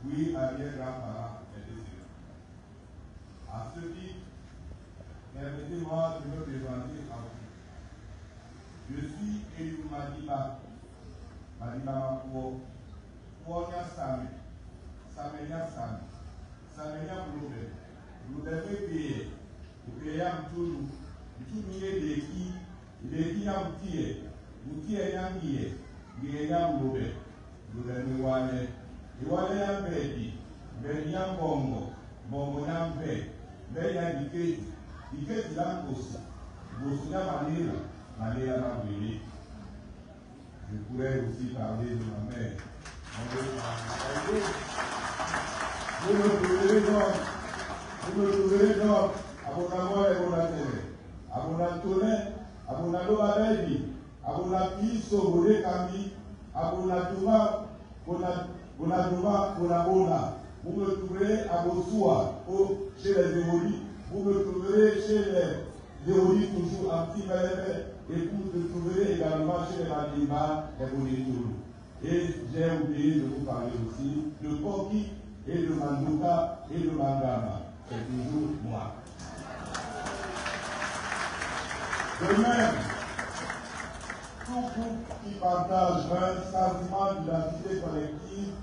oui, arrière-grand-parent est décédé. À ce titre, permettez-moi de me présenter à vous. Je suis Eliou Madiba Mapuo, Kouonia Same, Samenya Same, Samenya Bloube, Bloube Peye, Upeya Mtulu, Mtulu Leki ya Mutie ya Mie ya Bloube, Bloube Miwale, Iwale ya Mbedi, Mbedi ya Mbongo, Mbongo ya Mbe, Mbe ya Diketi, Diketi ya Mbosi, Mbosi ya Malera, Malera ya Mbele. Je pourrais aussi parler de ma mère. Vous me trouverez donc à Bonamoy et Bonatele, à Bonatone, à Bonaloba Baby, à Bonapiso, Bonekami, à Bonatuma, Bonatuma, Bonabona. Vous me trouverez à Bossoua, chez les Éolies. Vous me trouverez chez les Éolies, toujours à Petit Malébé. Et vous le trouverez également chez les Mandimba et Bonitoulou. Et j'ai oublié de vous parler aussi de Koki et de Mandouka et de Mangama. C'est toujours moi. De même, tout groupe qui partage un sentiment d'identité collective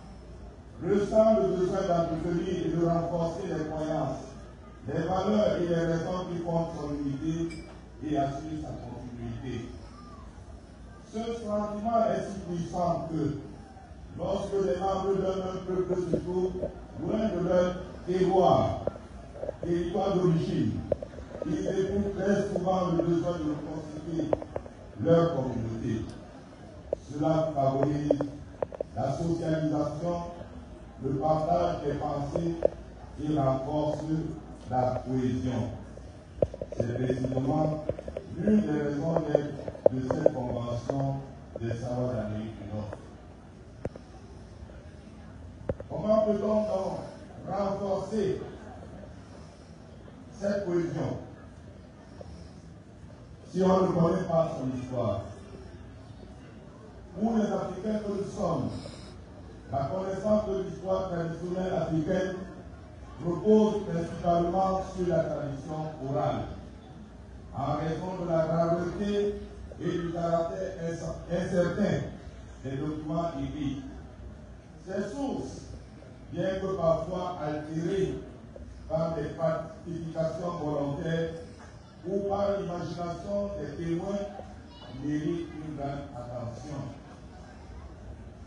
ressent le besoin d'entretenir et de renforcer les croyances, les valeurs et les raisons qui font son unité et assurent sa continuité. Ce sentiment est si puissant que, lorsque les membres d'un peuple se trouvent loin de leur territoire d'origine, ils éprouvent très souvent le besoin de reconstituer leur communauté. Cela favorise la socialisation, le partage des pensées et renforce la cohésion. C'est précisément l'une des raisons de cette convention des Savoirs d'Amérique du Nord. Comment peut-on donc renforcer cette cohésion si on ne connaît pas son histoire? Pour les Africains que nous sommes, la connaissance de l'histoire traditionnelle africaine repose principalement sur la tradition orale, en raison de la rareté et du caractère incertain des documents écrits. Ces sources, bien que parfois altérées par des falsifications volontaires ou par l'imagination des témoins, méritent une grande attention.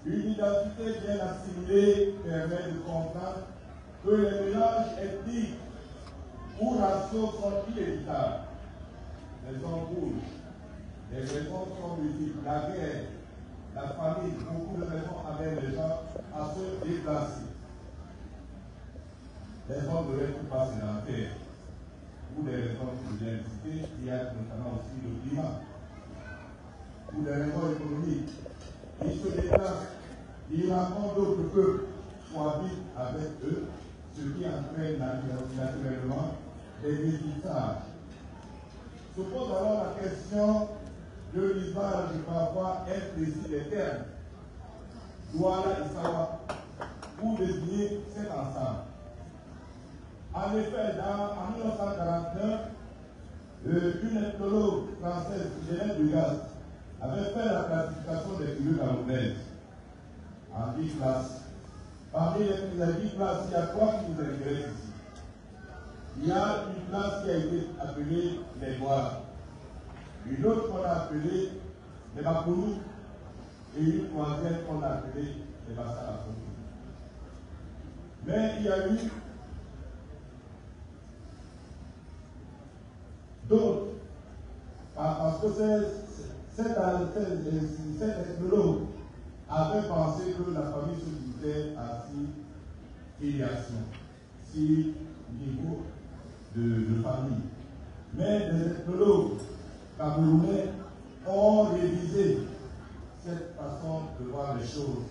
Une identité bien assimilée permet de comprendre que les mélanges ethniques ou raciaux sont inévitables. Les embrouilles, les raisons sont multiples. La guerre, la famine, beaucoup de raisons amènent les gens à se déplacer. Les gens ne restent pas sédentaires. Pour des raisons que je viens de citer, il y a notamment aussi le climat. Pour des raisons économiques, ils se déplacent, ils rencontrent d'autres peuples, cohabitent avec eux, ce qui entraîne naturellement des métissages. Se pose alors la question de l'usage parfois imprécis des termes Douala et Sawa pour désigner cet ensemble. En effet, en 1949, une ethnologue française, Hélène Dugas, avait fait la classification des tribus camerounaises en 10 classes. Parmi les 10 classes, il y a 3 qui nous intéressent ici. Il y a une classe qui a été appelée les Noirs, une autre qu'on a appelée les Makoulou, et une troisième qu'on a appelée les Bassalakoulou. Mais il y a eu d'autres, parce que cet ethnologue avait pensé que la famille se limitait à 6 filiations, 6 niveaux de famille. Mais les ethnologues camerounais ont révisé cette façon de voir les choses.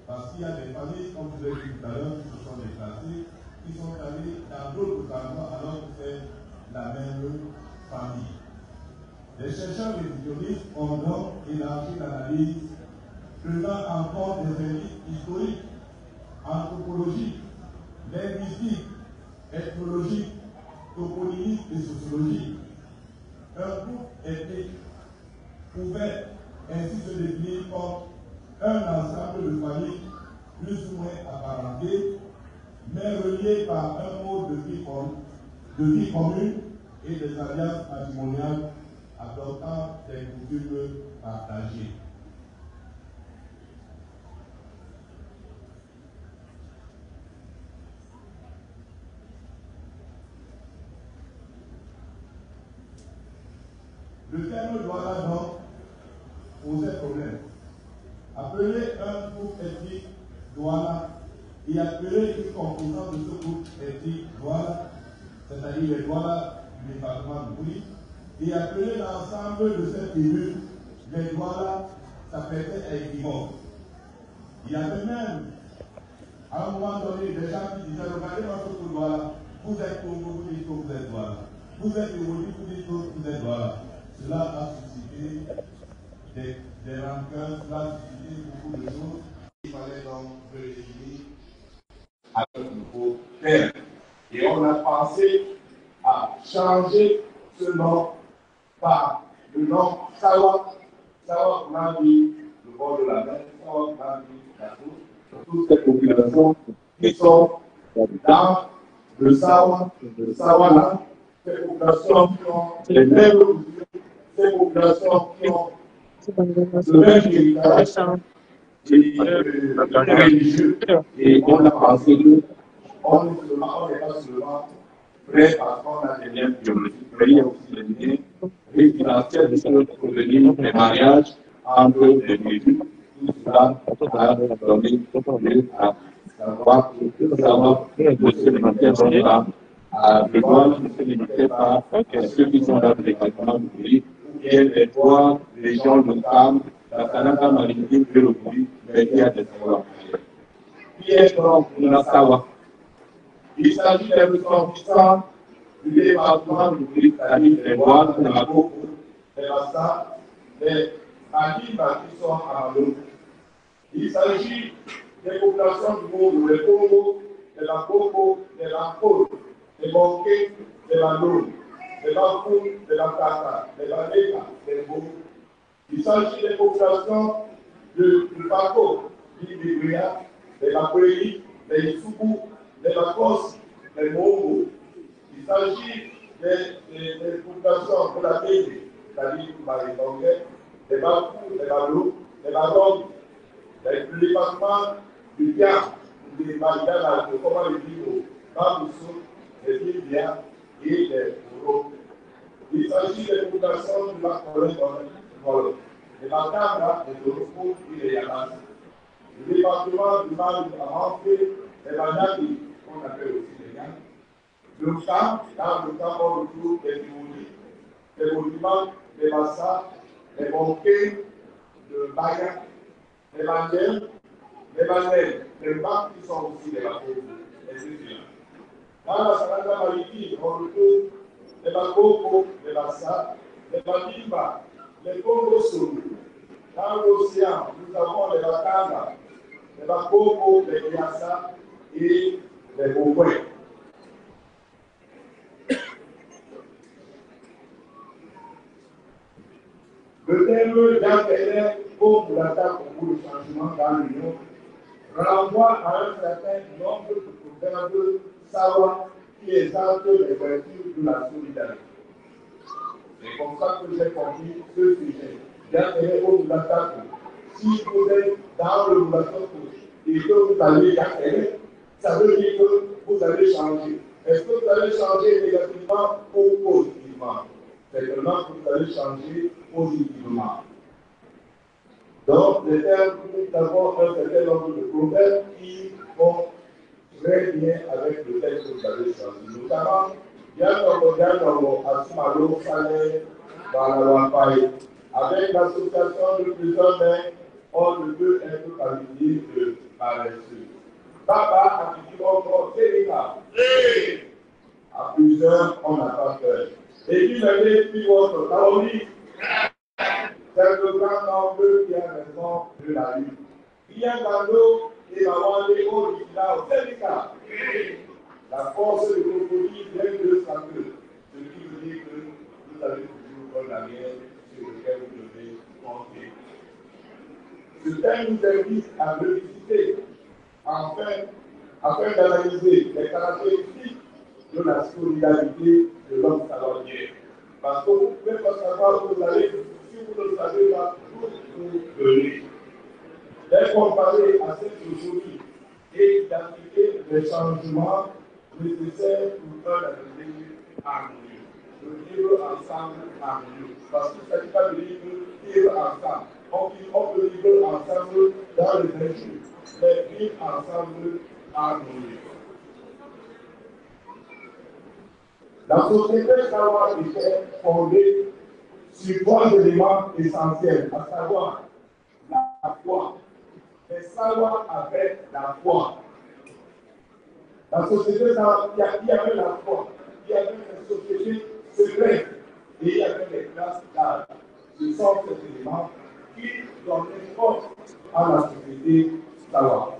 Parce qu'il y a des familles, comme je l'ai dit tout à l'heure, qui se sont déplacées, qui sont allées dans d'autres endroits alors que c'est la même famille. Les chercheurs révisionnistes ont donc élargi l'analyse prenant en compte des indices historiques, en anthropologique, linguistique, ethnologique, toponymique et sociologique. Un groupe ethnique pouvait ainsi se définir comme un ensemble de familles plus ou moins apparentées, mais reliées par un mode de vie commune et des alliances matrimoniales adoptant des coutumes partagées. Le terme Douala donc posait problème. Appeler un groupe ethnique Douala et appeler une composante de ce groupe ethnique Douala, c'est-à-dire les Douala du département de Bouy, et appeler l'ensemble de cette tribu les Douala, ça prêtait équivoque. Il y avait même, à un moment donné, des gens qui disaient, regardez notre Douala, vous êtes Congo, vous dites que vous êtes Douala. Vous êtes Ivoire, vous dites que vous êtes Douala. Cela a suscité des rancœurs, cela a suscité beaucoup de choses. Il fallait donc redéfinir avec le nouveau terme. Et on a pensé à changer ce nom par le nom Sawa. Sawa, on a dit le bord de la mer, Sawa, on a dit Katou. Toutes ces populations qui sont dans le Sawa-land, ces populations qui ont les mêmes religions, ces populations qui ont le même héritage religieux. Et on a pensé que on n'est pas seulement prêt parce qu'on a des liens biologiques, mais il y a aussi des liens financiers de ce provenir des mariages entre les tribus. Tout cela a donné lieu à savoir que ce ministère a besoin de se limiter par ceux qui sont dans le département du pays, ou bien les trois régions locales, la Kanaka maritime et le pays, mais il y a des savoirs. Qui est donc Nasawa? Il s'agit des ressortissants du département du pays, c'est-à-dire les Douanes, les Makoko, les Bassa, les Adiba qui sont à Malo. Il s'agit des populations du monde, les Congo, les Makoko, les Lampol, les Bonké, les Malou, les Bakou, les Lankata, les Baléka, les Bou. Il s'agit des populations du Bako, du Bibria, les Bakweli, les Isubu, les Bakos, les Mongo. Il s'agit des populations de la Bébé, c'est-à-dire les Bangais, les Bakou, les Balou, les Barong, les départements du Dia, les Bagdala, comment les Bibo, Baboussou, les Libya et les Ouro. Il s'agit des populations de la Corée, les Makamba, les Dorofou et les Yamas. Le département du Mal de Amampe, les Banaki, qu'on appelle aussi les Yann. Le camp, dans le camp, on retrouve les Bimouni, les monuments, les Massa, les Bonké, le Bayak, les Mandel, les Bacs qui sont aussi des Bacs, etc. Dans la Salada maritime, on retrouve les Bakoko, les Bassa, les Babimba, les Congo-Sou. Dans l'océan, nous avons les Bakanga, les Bakoko, les Yassa et les Bokwe. Le terme d'intérêt comme l'attaque au bout de changement dans l'Union renvoie à un certain nombre de proverbes Sawa qui exaltent les vertus de la solidarité. C'est comme ça que j'ai compris ce sujet d'intérêt comme l'attaque. Si vous êtes dans le relation et que vous allez intérêt, ça veut dire que vous allez changer. Est-ce que vous allez changer négativement ou positivement? C'est seulement que vous allez changer positivement. Donc, les termes, nous avons un certain nombre de proverbes qui vont très bien avec le texte que vous avez choisi. Notamment, Yann Asumalo Saleh Balawapai. Avec l'association de plusieurs mains, on ne peut être qualifié de paresseux. Papa a dit encore Sénégal. À plusieurs, on n'a pas peur. Et puis, le puis votre Taomi, c'est le grand nombre qui a raison de la lutte. Il y a Gando et Mawande au village elle nous invite à revisiter afin d'analyser les caractéristiques de la solidarité de l'homme salarié. Parce que vous ne pouvez pas savoir où vous allez, si vous ne savez pas d'où vous venez. Dès qu'on parlait à cette aujourd'hui et d'appliquer les changements nécessaires pour un avenir harmonieux. De vivre ensemble harmonieux. Parce qu'il ne s'agit pas de vivre ensemble. On peut vivre ensemble dans le vertu, mais vivre ensemble harmonieux. La société Sawa était fondée sur 3 éléments essentiels, à savoir la foi. Les Sawa avaient la foi. La société Sawa, il y avait la foi. Il y avait une société secrète et il y avait des classes d'âge. Ce sont ces éléments qui donnaient force à la société Sawa.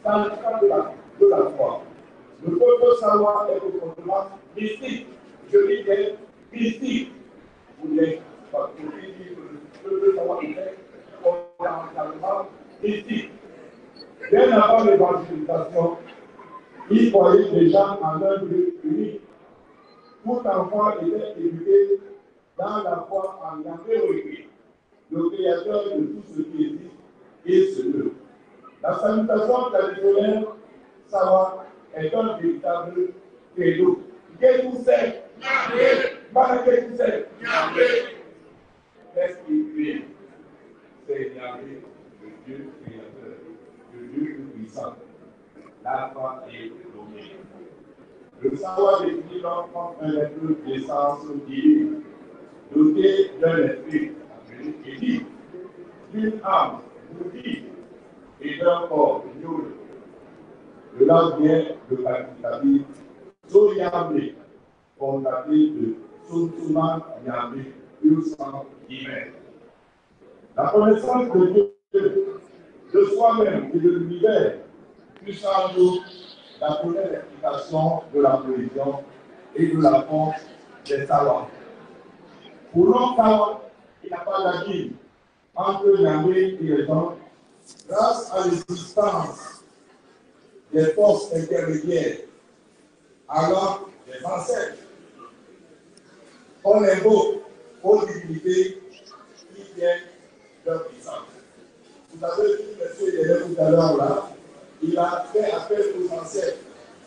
Dans le cas de la foi, le peuple Sawa est au fondement mystique. Je dis bien mystique. Vous l'êtes, parce que je dis que le peuple Sawa est fondamentalement mystique. Bien avant l'évangélisation, il croyait déjà en un Dieu unique. Tout enfant était éduqué dans la foi en Yahvé, le créateur de tout ce qui existe et se meut. La salutation traditionnelle Sawa est un véritable credo. Qu'est-ce que c'est? Qu'est-ce que c'est? Qu'est-ce qu'il fait? C'est Yahvé, le Dieu créateur, le Dieu tout-puissant, l'alpha et l'oméga. Le Sawa définit l'homme comme un être d'essence divine, doté d'un esprit appelé Élie, d'une âme bouddhique et d'un corps ignoré. De là vient le qualificatif Soyamé, contacté de Sontuma Yamé, pur-sang divin. La connaissance de Dieu, de soi-même et de l'univers, puissant nous la première explication de la cohésion et de la force des Sawa. Pour l'homme Sawa, il n'y a pas d'agile entre Yahvé et les hommes, grâce à l'existence des forces intermédiaires, alors des ancêtres. On invoque aux divinités qui viennent de leur puissance. Vous avez vu, monsieur, il est tout à l'heure là, il a fait appel aux ancêtres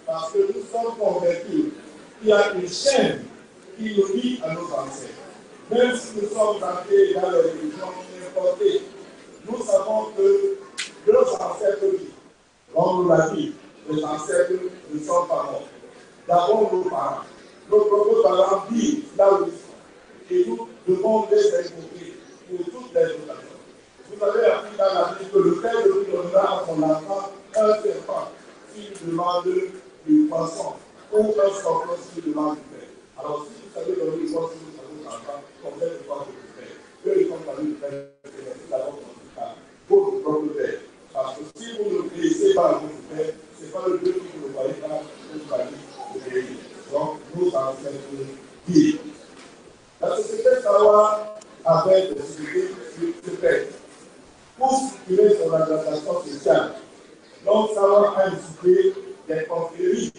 parce que nous sommes convaincus qu'il y a une chaîne qui nous lie à nos ancêtres. Même si nous sommes entrés dans les religions importées, nous savons que nos ancêtres vivent. On nous l'a dit, les ancêtres ne sont pas morts. D'abord nos parents. Nos propres parents vivent là où ils sont. Et nous devons les invoquer pour toutes les occasions. Vous avez appris dans la Bible que le père lui donnera à son enfant un serpent s'il demande du poisson ou un scorpion s'il demande du pain. Alors si vous savez donner une poisson à votre enfant, combien de fois vous le faites? Eux, ils sont venus le faire, c'est d'abord votre propre père. Parce que si vous ne connaissez pas votre père, ce n'est pas le Dieu qui vous le voyez pas, vous allez le guérir. Donc, nos ancêtres vivent. La société Sawa avait des sociétés secrètes. Pour structurer son organisation sociale, l'homme Sawa a institué des confréries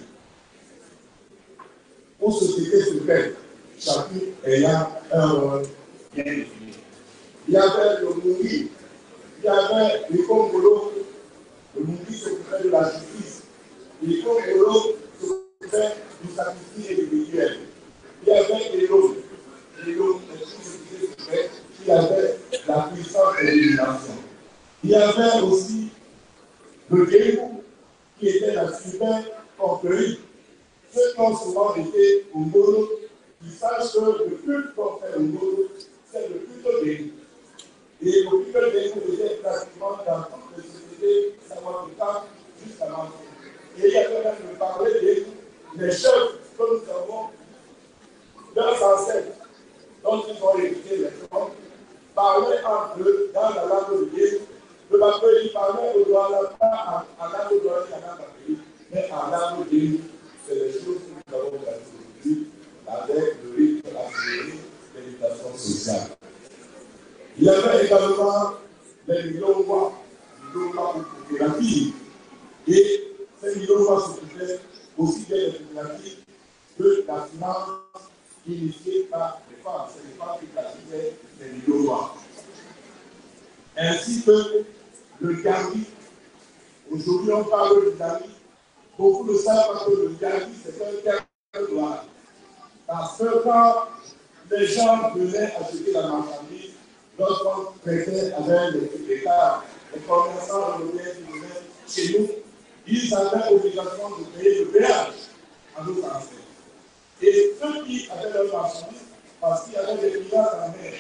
ou sociétés secrètes, chacune ayant un rôle bien défini. Il y avait le Mouri, il y avait le Congolo, le Mouri s'occupait de la justice, le Congolo s'occupait du sacrifice individuel. Il y avait l'Élôme, est une société secrète qui avait la puissance de l'élimination. Il y avait aussi le Géou, qui était la super confrérie. Ceux qui ont souvent été au Ngolo, qui sachent que le culte qu'on fait au Ngolo, c'est le culte Géou. Et le culte Géou était pratiquement dans toutes les sociétés samoaniques jusqu'à maintenant. Et il y avait même le parler Géou, les chefs que nous avons, leurs ancêtres, dont ils ont hérité les femmes, parlaient entre eux dans la langue de Géou. Le Bapéli parlait au Douala, pas en langue de Douala, mais en langue de Géou. C'est les choses que nous avons aujourd'hui avec le rythme de la l'éducation sociale. Il y avait également les Lilongwa. spéculative. Et ces millions s'occupaient aussi bien des spéculatives que la finance initiée par les femmes. C'est les femmes qui planifiaient les millions noirs. Ainsi que le Gandhi. Aujourd'hui, on parle du Gandhi. Beaucoup ne savent pas que le Gandhi, c'est un terme noir. Parce que quand les gens venaient acheter la marchandise, lorsqu'on traitait avec l'État, les commerçants européens qui venaient chez nous, ils avaient l'obligation de payer le péage à nos ancêtres. Et ceux qui avaient leur marchandise, parce qu'il y avait des pirates en mer,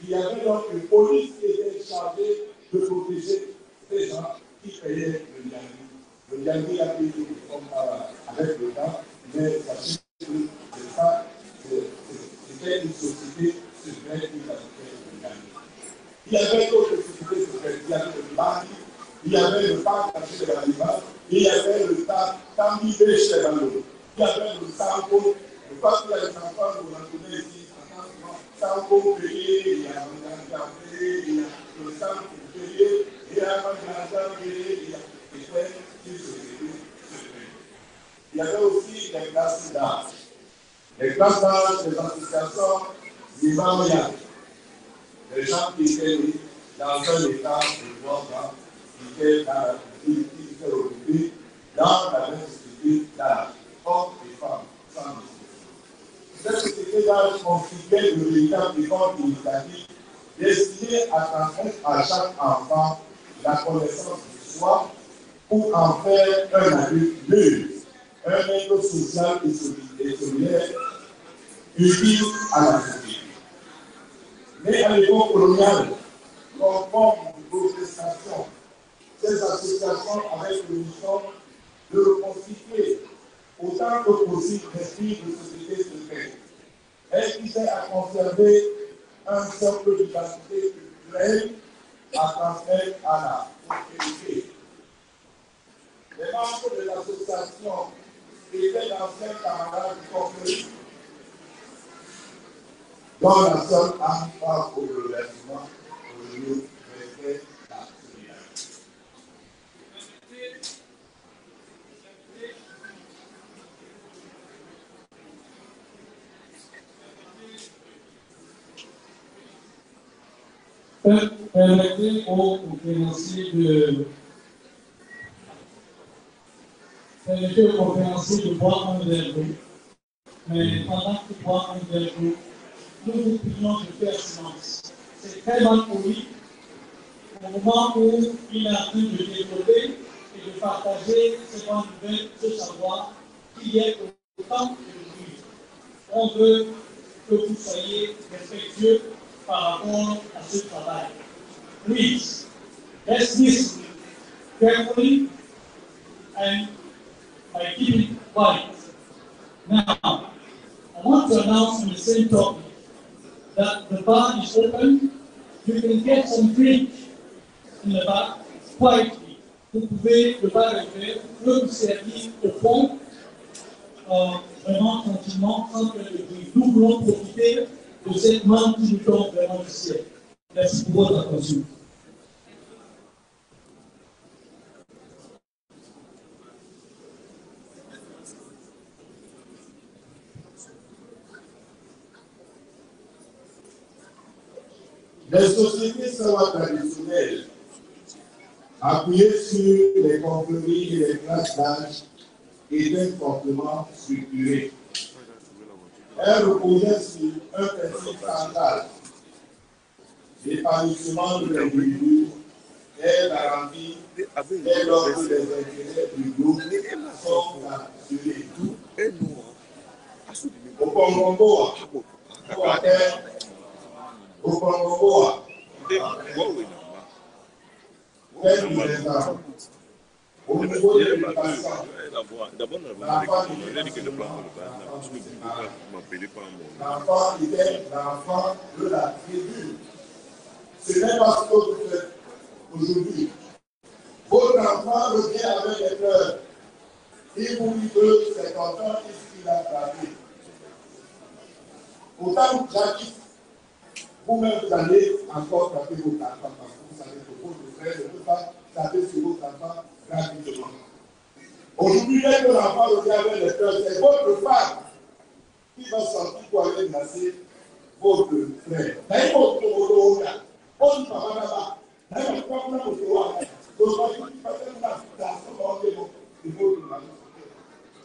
il y avait donc une police qui était chargée de protéger ces gens qui payaient le Gandhi. Le Gandhi a payé avec le temps, mais sachez que c'est ça, c'était une société secrète qui pratiquait le Gandhi. Il y avait d'autres sociétés secrètes, il y avait le Bandi, il y avait le parc caché de l'animal, il y avait le Tambi chez l'anneau, il y avait le Sanko. Je crois qu'il y a des enfants que vous entendez ici, Sanko payé, il y a un payé, il y a le Sanko payé, il y a un payé, il y a une société secrète. Il y avait aussi les classes d'âge. Les classes d'âge des associations vivant les gens qui étaient dans un état de droit, qui étaient occupés dans la même société d'âge, hommes et femmes, sans distinction. Cette société d'âge constituait le véritable effort initiatique destiné à transmettre à chaque enfant la connaissance de soi pour en faire un adulte mûr, un être social et solidaire, utile à la société. Mais à l'époque coloniale, conforme aux prestations, ces associations avaient pour mission de reconstituer autant que possible l'esprit de société secrète. Elles visaient à conserver un socle d'identité culturelle à transmettre à la postérité. Les membres de l'association étaient d'anciens camarades du conflit, dont la seule âme part au reversement, au lieu de respect la solidarité. Permettez aux conférenciers de boire un verre d'eau, mais pendant qu'ils boivent un verre d'eau, nous vous prions de faire silence. C'est très mal poli au moment où il est en train de développer et de partager ces bonnes nouvelles, ce savoir qu'il y a autant de bruit. On veut que vous soyez respectueux par rapport à ce travail. Please, let's listen carefully and by keeping quiet. Now, I want to announce on the same topic that the bar is open. You can get some drink in the bar quietly. Vous pouvez, le bar est ouvert, peut vous servir au fond, vraiment tranquillement, sans faire de bruit. Nous voulons profiter de cette main qui nous tombe vraiment du ciel. Merci pour votre attention. Les sociétés savoir traditionnelles, appuyées sur les conflits et les classes d'âge, étaient fortement structurées. Elles reposaient sur un principe central, l'épanouissement de l'individu est garanti dès lors que les intérêts du groupe sont assurés. Au Congo, au niveau de l'éducation, l'enfant était l'enfant de la tribu. Ce n'est pas ce que vous faites aujourd'hui. Votre enfant revient avec des pleurs. Il vous dit que c'est content qu'il a frappé. Autant jadis, vous-même, vous allez encore taper votre enfant parce que vous savez que votre frère ne peut pas taper sur votre enfant gratuitement. Aujourd'hui, dès que l'enfant revient avec les pleurs, c'est votre femme qui va sortir pour aller menacer votre frère. D'ailleurs, votre frère, votre maman là-bas, d'ailleurs, quand vous avez votre frère, il faut que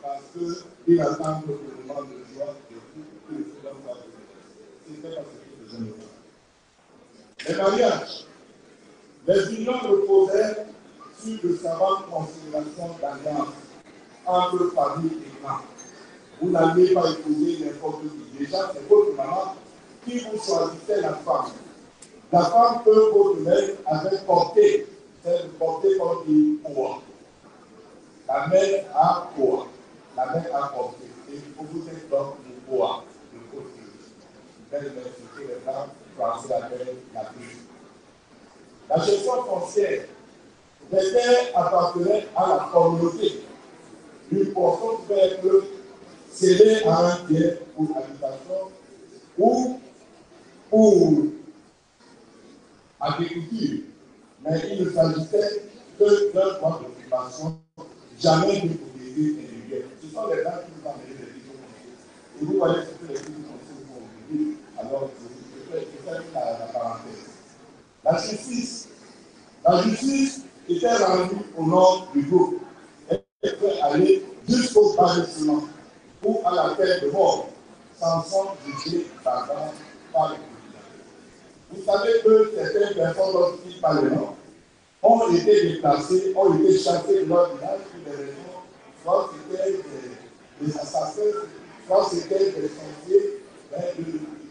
parce qu'il attend que le moment de joie et que le Seigneur va venir. C'est pas ce que je veux. Les mariages, les unions reposaient sur de savantes considérations d'alliance entre famille et clan. Vous n'alliez pas épouser n'importe qui. Déjà, c'est votre maman qui vous choisissait la femme. La femme que votre mère avait portée, c'est portée comme une poids. La mère a poids. La mère a porté. Et vous êtes donc le poids de votre fils. Belle-mère, c'était les femmes, français appellent la pluie. La gestion foncière, les terres appartenaient à la communauté. Une portion peut être cédée à un bien pour habitation ou pour agriculture. Mais il ne s'agissait que d'un droit d'occupation, jamais d'une propriété individuelle. Ce sont les gens qui nous amènent les titres fonciers. Et vous voyez ce que les titres fonciers font aujourd'hui. Alors, je fais la parenthèse. La justice était rendue au nom du groupe. Elle peut aller jusqu'au bannissement ou à la peine de mort, sans jugé par les tribunaux. Vous savez que certaines personnes dont il parle non ont été déplacées, ont été chassées de leur village pour des raisons, soit c'était des assassins, soit c'était des sorciers,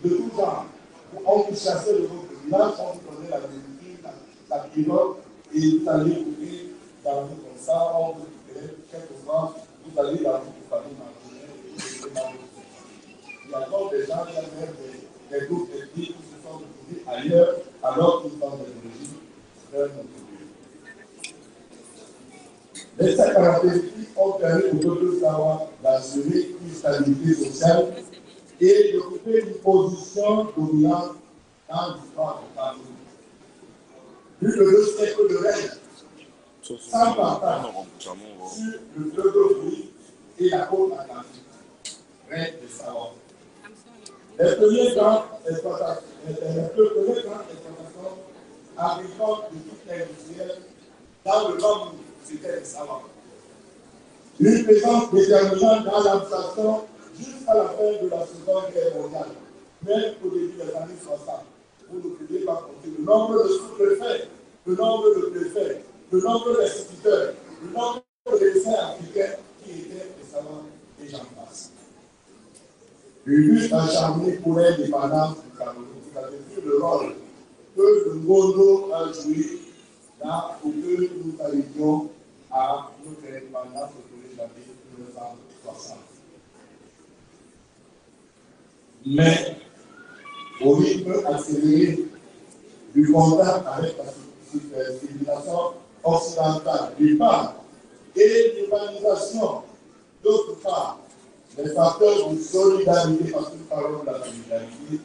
de tout genre. On vous chassait de votre village, on vous donnait la médecine, la pilote, et vous allez courir dans vous comme ça, on vous récupérait, quelquefois, vous allez dans votre famille marginale. Il y a donc des gens qui ont même des groupes ethniques qui se sont retrouvés ailleurs, alors qu'ils sont des origines vers notre pays. Les cinq caractéristiques ont permis au peuple savoir d'assurer une stabilité sociale et d'occuper une position dominante dans l'histoire du Cameroun. Plus de 2 siècles de règne, sans partage sur le fleuve Louis et la côte atlantique, règne de Savoie. Les premiers grands exploitations agricoles de toute l'industrielle dans le nord, c'était de Savoie. Une présence déterminante dans l'administration jusqu'à la fin de la Seconde Guerre mondiale, même au début des années 60. Vous ne pouvez pas compter le nombre de sous-préfets, le nombre de préfets, le nombre d'instituteurs, le nombre de médecins africains qui étaient des savants et j'en passe. Une lutte acharnée pour l'indépendance du Cameroun. Vous avez vu le rôle que le Ngondo a joué là pour que nous arrivions à notre indépendance au janvier 1960. Mais au rythme accéléré du contact avec la civilisation occidentale d'une part et l'urbanisation d'autre part, les facteurs de solidarité, parce que nous parlons de la solidarité,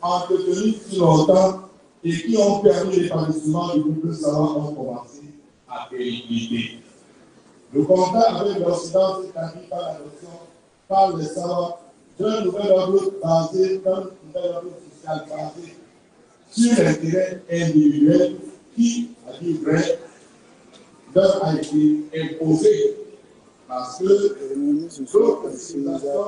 entretenus si longtemps et qui ont permis l'épanouissement du peuple savant ont commencé à péricliter. Le contact avec l'Occident s'est traduit par l'adoption par les savants d'un nouvel ordre basé, d'un nouvel ordre social basé sur l'intérêt individuel qui, à dire vrai, leur a été imposé. Parce que l'autre civilisation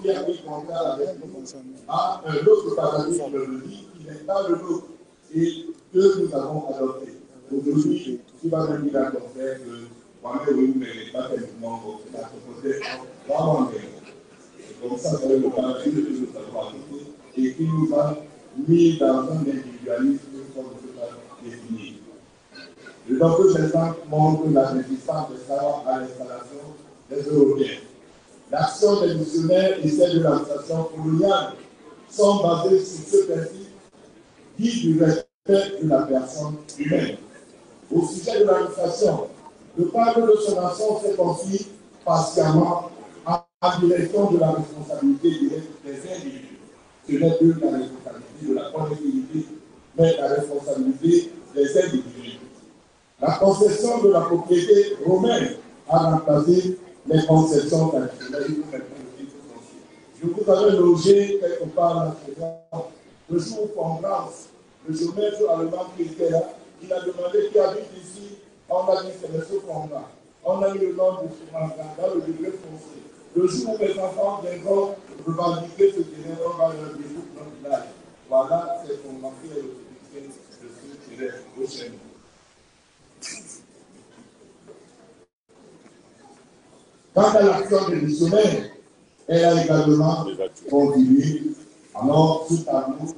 qui a pris contact avec nous a un autre paradigme de vie qui n'est pas le nôtre et que nous avons adopté. Aujourd'hui, tu vas me dire à ton frère que moi-même, vous ne m'aimez pas tellement, c'est à ton côté, vraiment, comme ça, c'est le paradigme que nous avons adopté et qui nous a mis dans un individualisme qu'on ne peut pas définir. Le docteur Chesson montre la résistance des savants à l'installation des Européens. L'action des missionnaires et celle de l'administration coloniale sont basées sur ce principe dit du respect de la personne humaine. Au sujet de l'administration, le cadre de son action s'est confié patiemment à la direction de la responsabilité directe des individus. ce n'est plus la responsabilité de la collectivité, mais la responsabilité des individus. La concession de la propriété romaine a remplacé les concessions traditionnelles. Je vous avais logé quelque part dans ce genre. Le jour où Congrance, le géomètre allemand qui était là, il a demandé qui habite ici. On a dit c'est M. Congrance. On a mis le nom de Congrance dans le degré foncier. Le jour où les enfants viendront revendiquer ce terrain, on va leur dire notre village. Voilà, c'est pour marquer l'autorité de ce terrain prochain. Quant à l'action des missionnaires, elle a également contribué. Alors, tout à nous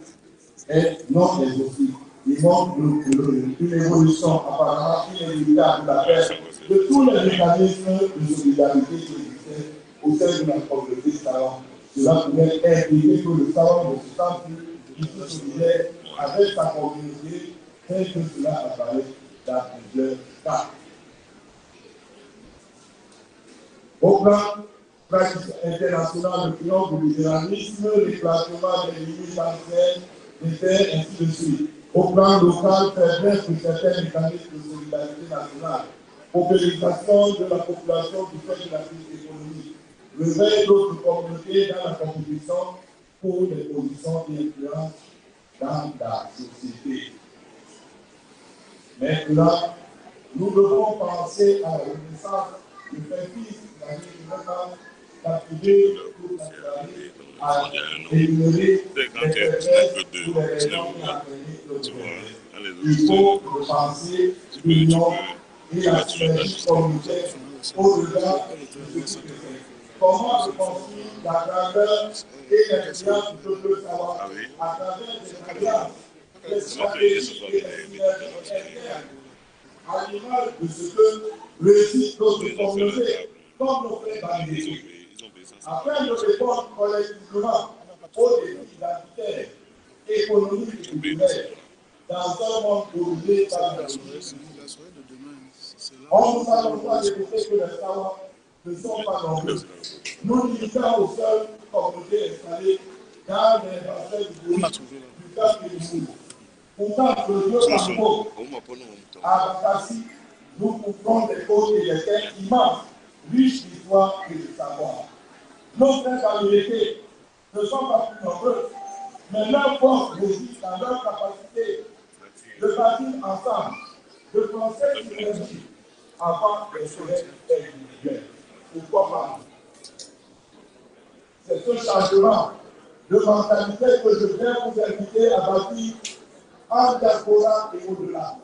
est non exhaustif. Il montre une évolution apparemment inévitable de la paix de tous les mécanismes de solidarité qui existaient au sein de la communauté savante. Cela pouvait impliquer que le savant ne se sent plus qui se solidaire avec sa communauté, tel que cela apparaît dans plusieurs cas. Au plan international, le triomphe du libéralisme, l'éclatement des limites anciennes, des terres, ainsi de suite. Au plan local, faiblesse de certains mécanismes de solidarité nationale, mobilisation de la population du fait de la crise économique, réveil d'autres communautés dans la compétition pour les positions d'influence dans la société. Maintenant, nous devons penser à la renaissance du fétichisme, la vie du local, d'activer toute la société, à énumérer les faiblesses ou les raisons qui ont permis le il faut repenser l'union et la synergie communautaire au-delà de ce qui est fait. Comment reconstruire la grandeur et l'influence du peuple savoir à travers des alliances, les stratégies et les synergies internes, à l'image de ce que réussissent d'autres communautés, comme nos frères bandits, afin de répondre collectivement aux défis identitaires, économiques et culturels dans un monde dominé par la société. On nous a pas répété que les savoirs ne sont pas nombreux. Nous limitons aux seules communautés installées dans les bassins du Cap et du Moulou. Pourtant, le Dieu Bango, à Bakassi, nous couvrons des côtes et des terres immenses, riches d'histoire et de savoir. Nos frères américains ne sont pas plus nombreux, mais leur force réside dans leur capacité de bâtir ensemble, de penser synergie avant les soleils individuels. Pourquoi pas? C'est ce changement de mentalité que je viens vous inviter à bâtir en diaspora et au-delà.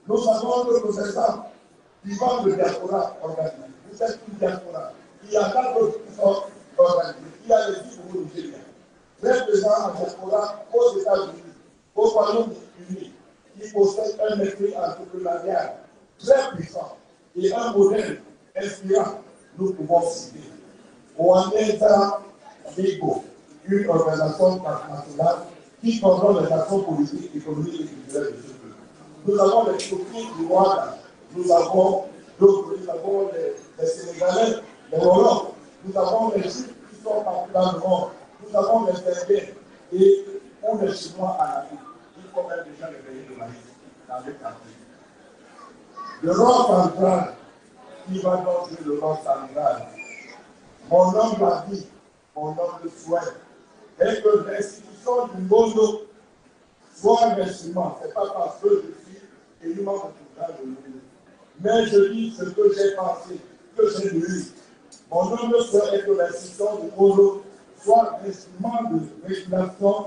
Nous savons que nos exemples vivant de diaspora organisée. Vous êtes une diaspora. Il y a d'autres qui sont organisés. Il y a les Ivoires au Nigeria. Les présents en diaspora aux États-Unis, au Royaume-Uni, qui possèdent un esprit entrepreneurial très puissant et un modèle inspirant. Nous pouvons citer Rwanda Ligo, une organisation internationale qui contrôle les actions politiques, économiques et culturelles de ce peuple. Nous avons les Tokyo du Rwanda, nous avons d'autres, nous avons les Sénégalais, les Wolof, nous avons les Juifs qui sont partout dans le monde, nous avons les Indiens et pour les Chinois à l'Afrique, qui font même déjà les pays de maïs dans les quartiers. L'Europe centrale, qui va donc jouer le rôle central. Mon homme l'a dit, mon homme le souhaite, est que l'institution du monde soit un instrument. Ce n'est pas parce que je suis élu membre du de l'ONU. Mais je dis ce que j'ai pensé, que j'ai lu. Mon homme le souhaite est que l'institution du monde soit l'instrument de régulation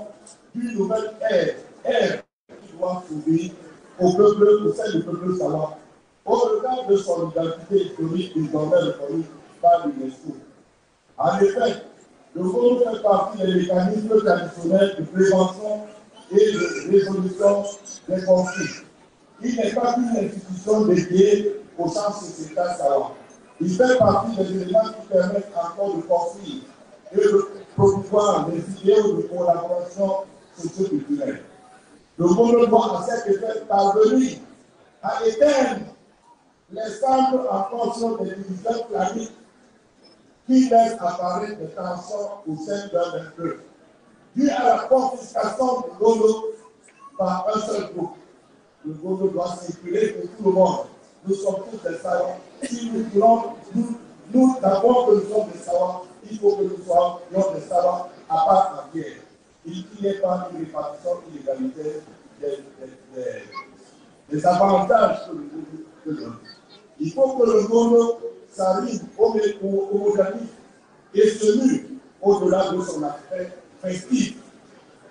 d'une nouvelle ère qui doit s'ouvrir au peuple, au sein du peuple savoir. Au regard de son identité historique désormais reconnue par l'UNESCO. En effet, le monde fait partie des mécanismes traditionnels de prévention et de résolution des conflits. Il n'est pas une institution dédiée au champ sociétal savant. Il fait partie des éléments qui permettent encore de construire et de promouvoir des idéaux de collaboration socio-culturelle. Le monde doit à cet effet parvenir à éteindre les cendres en fonction des divisions planiques qui laissent apparaître des tensions au sein d'un même peuple. dû à la confiscation du gondo par un seul groupe. Le gondo doit circuler pour tout le monde. Nous sommes tous des savants. Si nous voulons, nous d'abord que nous sommes des savants, il faut que nous soyons des savants à part entière. Il n'y ait pas une répartition inégalitaire des avantages que le gondo donne. Il faut que le gondo s'arrive au modernisme et se mue au-delà de son aspect festif,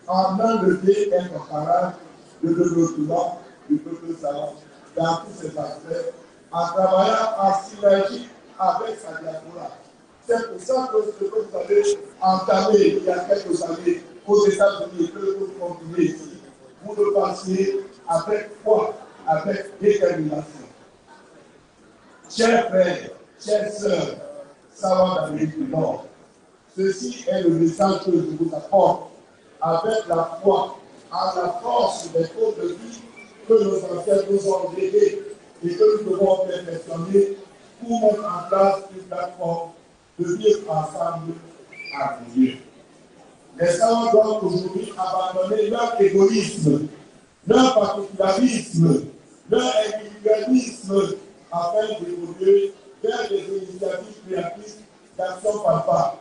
en un levier incomparable de développement du peuple savant dans tous ses aspects, en travaillant en synergie avec sa diaspora. C'est pour ça que ce que vous avez entamé il y a quelques années aux États-Unis et que vous continuez ici, vous le pensez avec foi, avec détermination. Chers frères, chères sœurs, savants d'Amérique du Nord, ceci est le message que je vous apporte avec la foi en la force des codes de vie que nos ancêtres nous ont légués et que nous devons perfectionner pour mettre en place une plateforme de vivre ensemble harmonieux. Les savants doivent aujourd'hui abandonner leur égoïsme, leur particularisme, leur individualisme afin d'évoluer vers des initiatives créatives d'action palpable.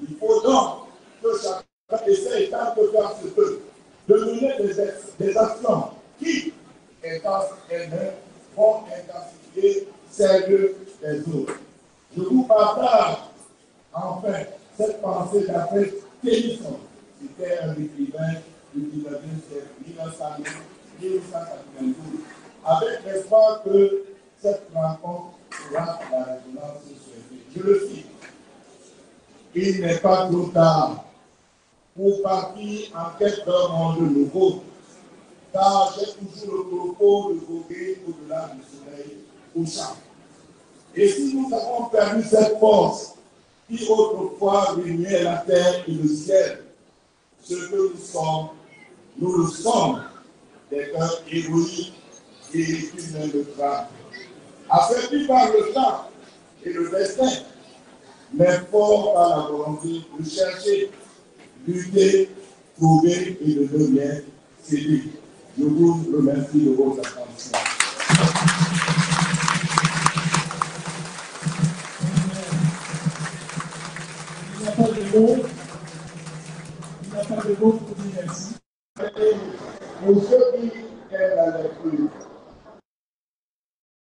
Il faut donc que chacun essaye tant que faire se peut de mener des actions qui, étant elles-mêmes, vont intensifier celles des autres. Je vous partage enfin cette pensée d'après Tennyson. C'était un écrivain du 19e siècle, 1992, avec l'espoir que cette rencontre sera la résonance souhaitée. Je le cite. Il n'est pas trop tard pour partir en quête d'un monde nouveau, car j'ai toujours le propos de voguer au-delà du soleil couchant. Et si nous avons perdu cette force qui autrefois réunissait la terre et le ciel, ce que nous le sommes, des cœurs héroïques et humains de drame. Affaiblis par le temps et le destin, mais fort par la volonté de chercher, lutter, trouver et de devenir céder. Je vous remercie de votre attention. Il n'y a pas de mots. Il n'y a pas de mots pour dire merci. Pour ceux qui aiment la lecture,